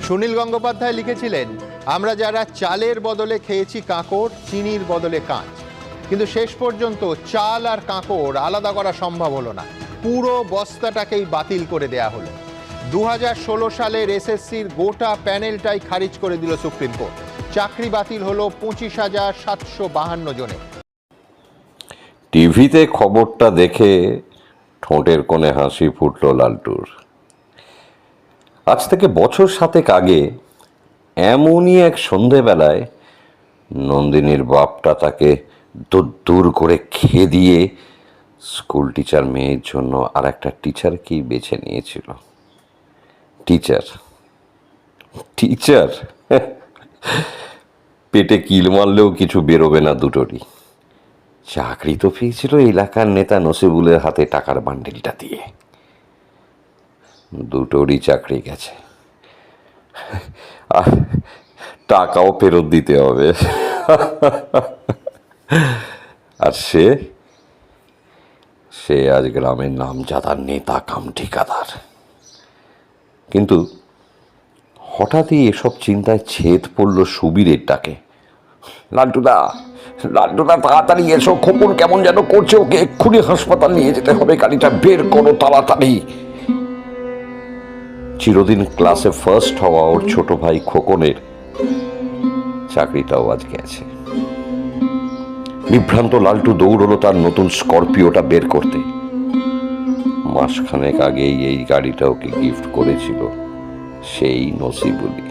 সুনীল গঙ্গোপাধ্যায় লিখেছিলেন, আমরা যারা চালের বদলে খেয়েছি কাঁকড়, চিনির বদলে কাঁচ, কিন্তু শেষ পর্যন্ত চাল আর কাঁকড় আলাদা করা সম্ভব হলো না, পুরো বস্তাটাকেই বাতিল করে দেয়া হলো। 2016 সালের এসএসসির গোটা প্যানেলটাই খারিজ করে দিল সুপ্রিম কোর্ট। চাকরি বাতিল হলো 25,752 জনের। টিভিতে খবরটা দেখে ঠোঁটের কোণে হাসি ফুটল লালটুর। আজ থেকে বছর 7 আগে এমনই এক সন্ধেবেলায় নন্দিনীর বাপটা তাকে দূর করে খেয়ে দিয়ে স্কুল টিচার মেয়ের জন্য আর একটা টিচারকেই বেছে নিয়েছিল। টিচার টিচার পেটে কিল মারলেও কিছু বেরোবে না দুটোরই। চাকরি তো পেয়েছিল এলাকার নেতা নসিবুলের হাতে টাকার বান্ডিলটা দিয়ে। দুটোরই চাকরি গেছে, আর টাকাও ফেরত দিতে হবে। আর সে আজ গ্রামের নামজাদা নেতা কাম ঠিকাদার। কিন্তু হঠাৎই এসব চিন্তায় ছেদ পড়ল সুবীরের ডাকে। লালটুদা, লালটুদা তাড়াতাড়ি এসো, খোকন কেমন যেন করছে, ওকে এক্ষুনি হাসপাতাল নিয়ে যেতে হবে, গাড়িটা বের করো তাড়াতাড়ি। চিরদিন ক্লাসে ফার্স্ট হওয়া ওর ছোট ভাই খোকনের চাকরিটাও আজ গেছে। বিভ্রান্ত লালটু দৌড়লো তার নতুন স্করপিওটা বের করতে। মাসখানেক আগেই এই গাড়িটা ওকে গিফট করেছিল সেই নসিবুলি।